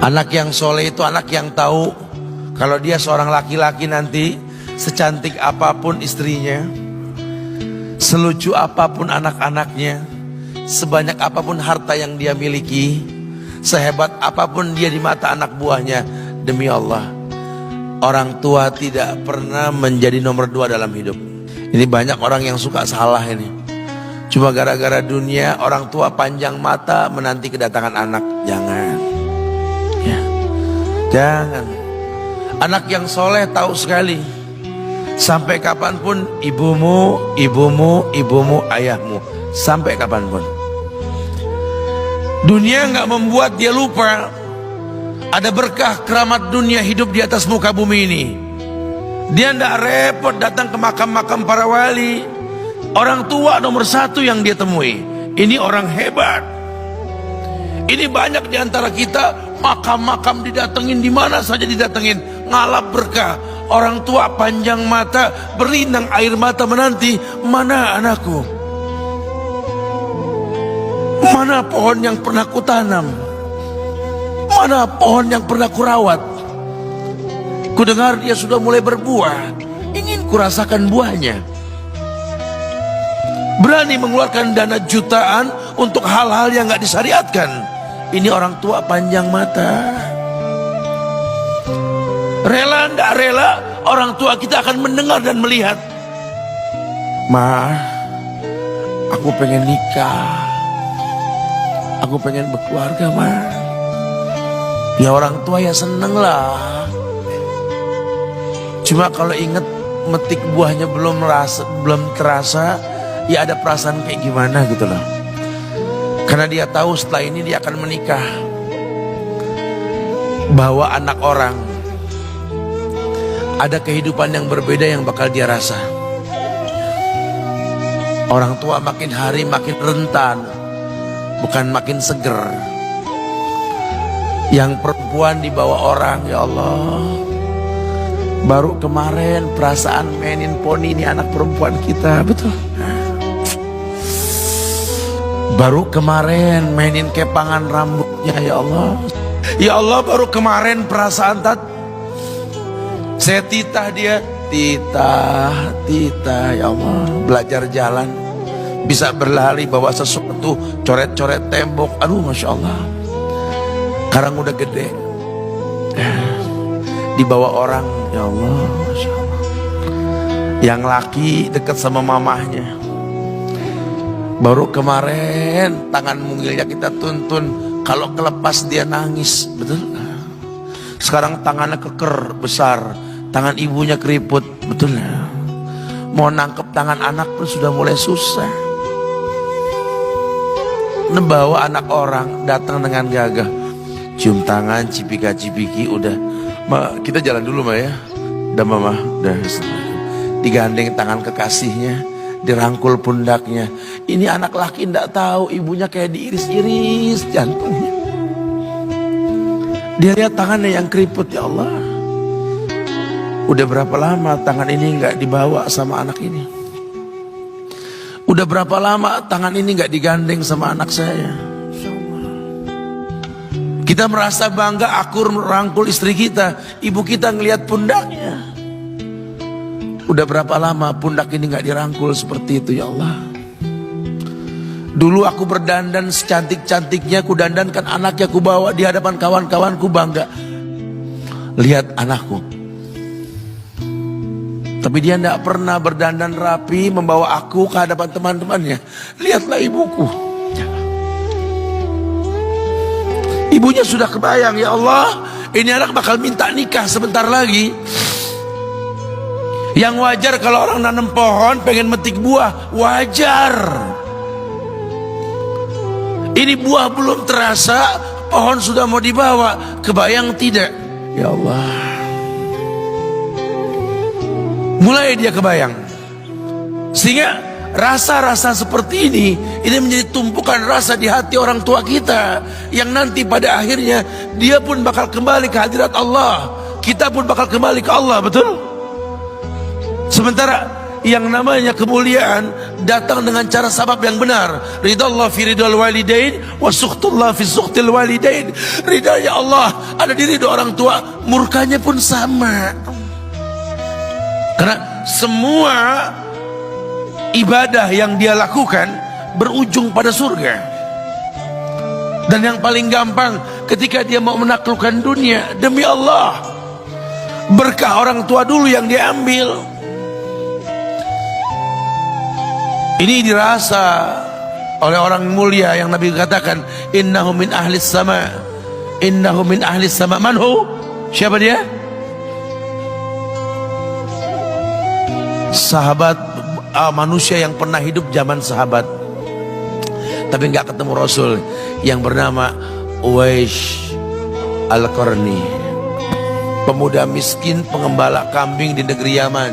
Anak yang soleh itu anak yang tahu kalau dia seorang laki-laki nanti, secantik apapun istrinya, selucu apapun anak-anaknya, sebanyak apapun harta yang dia miliki, sehebat apapun dia di mata anak buahnya, demi Allah, orang tua tidak pernah menjadi nomor 2 dalam hidup. Ini banyak orang yang suka salah ini. Cuma gara-gara dunia, orang tua panjang mata menanti kedatangan anak. Jangan, ya, jangan. Anak yang soleh tahu sekali, sampai kapanpun ibumu, ayahmu, sampai kapanpun. Dunia nggak membuat dia lupa ada berkah keramat dunia hidup di atas muka bumi ini. Dia nggak repot datang ke makam-makam para wali. Orang tua nomor 1 yang dia temui. Ini orang hebat. Ini banyak di antara kita makam-makam didatengin, di mana saja didatengin, ngalap berkah. Orang tua panjang mata, berlinang air mata menanti, mana anakku? Mana pohon yang pernah kutanam? Mana pohon yang pernah kurawat? Kudengar dia sudah mulai berbuah, ingin kurasakan buahnya. Berani mengeluarkan dana jutaan untuk hal-hal yang gak disyariatkan. Ini orang tua panjang mata. Rela nggak rela, orang tua kita akan mendengar dan melihat. Ma, aku pengen nikah, aku pengen berkeluarga, ma. Ya orang tua ya seneng lah. Cuma kalau inget metik buahnya belum terasa, ya ada perasaan kayak gimana gitu loh. Karena dia tahu setelah ini dia akan menikah, bahwa anak orang ada kehidupan yang berbeda yang bakal dia rasa. Orang tua makin hari makin rentan, bukan makin seger. Yang perempuan dibawa orang, ya Allah. Baru kemarin perasaan mainin poni, ini anak perempuan kita, betul. Baru kemarin mainin kepangan rambutnya, ya Allah. Ya Allah, baru kemarin perasaan saya titah dia, titah, ya Allah. Belajar jalan, bisa berlari bawa sesuatu, coret-coret tembok, aduh Masya Allah. Sekarang udah gede, dibawa orang, ya Allah, Masya Allah. Yang laki dekat sama mamahnya. Baru kemarin tangan mungilnya kita tuntun, kalau kelepas dia nangis, betul. Sekarang tangannya keker besar, tangan ibunya keriput, betul. Mau nangkep tangan anak pun sudah mulai susah. Membawa anak orang datang dengan gagah, cium tangan, cipika-cipiki, udah. Ma, kita jalan dulu ma ya. Udah mama, udah. Digandeng tangan kekasihnya, dirangkul pundaknya. Ini anak laki ndak tahu ibunya kayak diiris-iris jantungnya. Dia lihat tangannya yang keriput, ya Allah. Udah berapa lama tangan ini nggak dibawa sama anak ini? Udah berapa lama tangan ini nggak digandeng sama anak saya? Kita merasa bangga akur merangkul istri kita, ibu kita ngelihat pundaknya. Udah berapa lama pundak ini nggak dirangkul seperti itu, ya Allah. Dulu aku berdandan secantik-cantiknya, ku dandankan anaknya, ku bawa di hadapan kawan-kawanku bangga. Lihat anakku. Tapi dia tidak pernah berdandan rapi membawa aku ke hadapan teman-temannya. Lihatlah ibuku. Ibunya sudah kebayang, ya Allah, ini anak bakal minta nikah sebentar lagi. Yang wajar kalau orang nanam pohon pengen metik buah, wajar. Ini buah belum terasa, pohon sudah mau dibawa. Kebayang tidak? Ya Allah. Mulai dia kebayang. Sehingga rasa-rasa seperti ini menjadi tumpukan rasa di hati orang tua kita, yang nanti pada akhirnya dia pun bakal kembali ke hadirat Allah. Kita pun bakal kembali ke Allah, betul? Sementara yang namanya kemuliaan datang dengan cara sabab yang benar. Ridallah fi ridal walidain wa sukhtullah fi sukhtil walidain. Ridanya Allah ada di ridho orang tua, murkanya pun sama. Karena semua ibadah yang dia lakukan berujung pada surga. Dan yang paling gampang ketika dia mau menaklukkan dunia, demi Allah, berkah orang tua dulu yang dia ambil. Ini dirasa oleh orang mulia yang Nabi katakan, innahu min ahlis sama, innahu min ahlis sama. Manhu? Siapa dia? Sahabat, manusia yang pernah hidup zaman sahabat tapi nggak ketemu Rasul, yang bernama Uwais Al-Qarni, pemuda miskin pengembala kambing di negeri Yaman.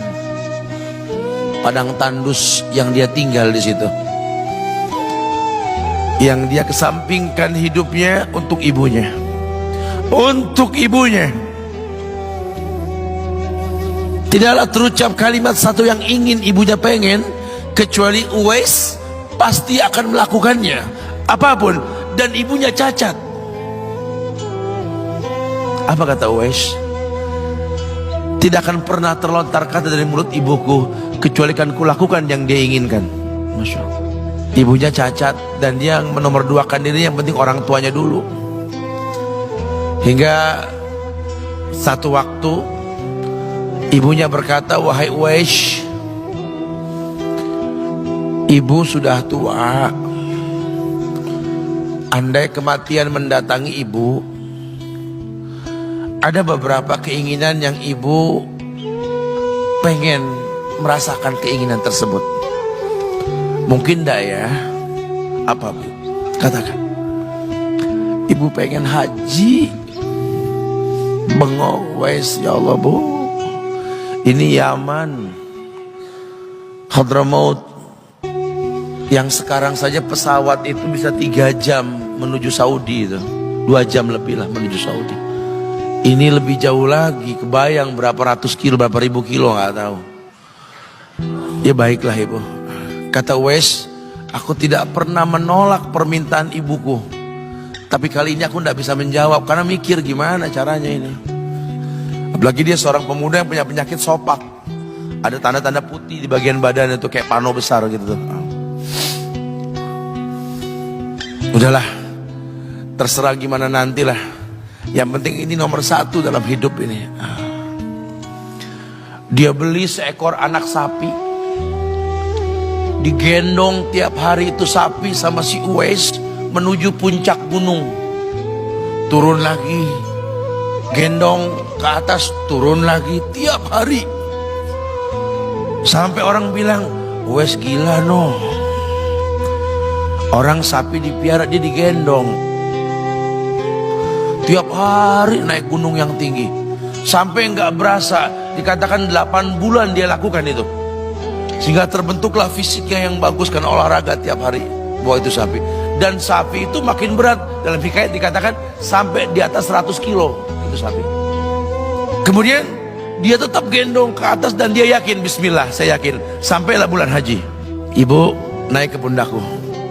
Padang tandus yang dia tinggal di situ, yang dia kesampingkan hidupnya untuk ibunya, untuk ibunya. Tidaklah terucap kalimat satu yang ingin ibunya pengen, kecuali Uwais pasti akan melakukannya apapun, dan ibunya cacat. Apa kata Uwais? Tidak akan pernah terlontar kata dari mulut ibuku kecuali kan kulakukan yang dia inginkan. Masya Allah. Ibunya cacat dan dia menomorduakan diri, yang penting orang tuanya dulu. Hingga satu waktu ibunya berkata, wahai Uwais, ibu sudah tua. Andai kematian mendatangi ibu, ada beberapa keinginan yang ibu pengen merasakan keinginan tersebut. Mungkin enggak ya? Apa Bu? Katakan. Ibu pengen haji. Bengong, Wais, ya Allah Bu, ini Yaman, Hadramaut, yang sekarang saja pesawat itu bisa 3 jam menuju Saudi itu, 2 jam lebih lah menuju Saudi. Ini lebih jauh lagi, kebayang berapa ratus kilo, berapa ribu kilo, nggak tahu. Ya baiklah ibu, kata Wes, aku tidak pernah menolak permintaan ibuku, tapi kali ini aku tidak bisa menjawab karena mikir gimana caranya ini. Apalagi dia seorang pemuda yang punya penyakit sopak, ada tanda-tanda putih di bagian badan itu kayak pano besar gitu tuh. Udahlah, terserah gimana nantilah. Yang penting ini nomor 1 dalam hidup ini. Dia beli seekor anak sapi, digendong tiap hari itu sapi sama si Uwais menuju puncak gunung, turun lagi, gendong ke atas, turun lagi tiap hari. Sampai orang bilang, Uwais gila no, orang sapi dipiara dia digendong tiap hari naik gunung yang tinggi, sampai nggak berasa dikatakan 8 bulan dia lakukan itu, sehingga terbentuklah fisiknya yang bagus karena olahraga tiap hari bawa itu sapi. Dan sapi itu makin berat, dalam hikayat dikatakan sampai di atas 100 kilo itu sapi. Kemudian dia tetap gendong ke atas dan dia yakin, bismillah saya yakin, sampailah bulan haji, ibu naik ke pundakku,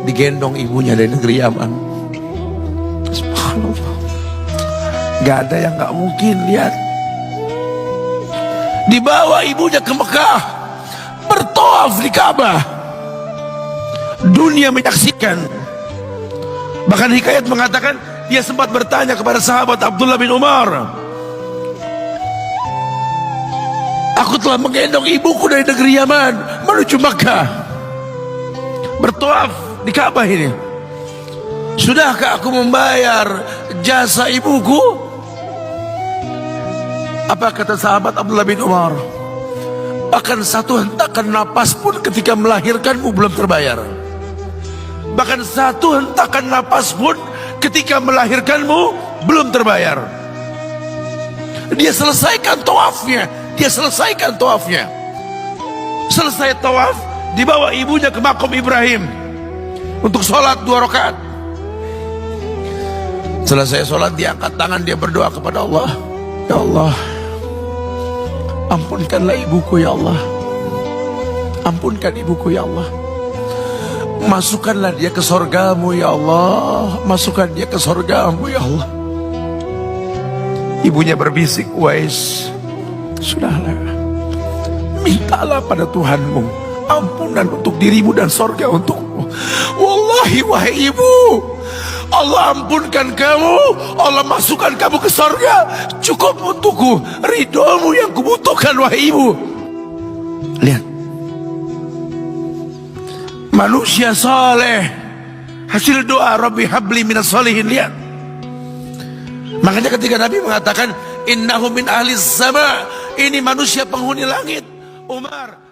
digendong ibunya dari negeri Yaman. Subhanallah, gak ada yang gak mungkin. Lihat, dibawa ibunya ke Mekah, bertawaf di Ka'bah, dunia menyaksikan. Bahkan hikayat mengatakan dia sempat bertanya kepada sahabat Abdullah bin Umar, aku telah menggendong ibuku dari negeri Yaman menuju Mekah, bertawaf di Ka'bah ini, sudahkah aku membayar jasa ibuku? Apa kata sahabat Abdullah bin Umar? Bahkan satu hentakan napas pun ketika melahirkanmu belum terbayar. Bahkan satu hentakan napas pun ketika melahirkanmu belum terbayar. Dia selesaikan tawafnya, dia selesaikan tawafnya. Selesai tawaf, dibawa ibunya ke makom Ibrahim untuk sholat 2 rakaat. Selesai sholat, dia angkat tangan, dia berdoa kepada Allah, ya Allah, ampunkanlah ibuku ya Allah. Ampunkan ibuku ya Allah. Masukkanlah dia ke sorgamu ya Allah. Masukkan dia ke sorgamu ya Allah. Ibunya berbisik, Uwais, sudahlah, mintalah pada Tuhanmu ampunan untuk dirimu dan sorga untukmu. Wallahi wahai ibu, Allah ampunkan kamu, Allah masukkan kamu ke sorga, cukup untukku ridhomu yang kubutuhkan wahai ibu. Lihat, manusia saleh, hasil doa Rabbi habli minas solihin. Lihat, makanya ketika Nabi mengatakan innahu min ahli sama, ini manusia penghuni langit, Umar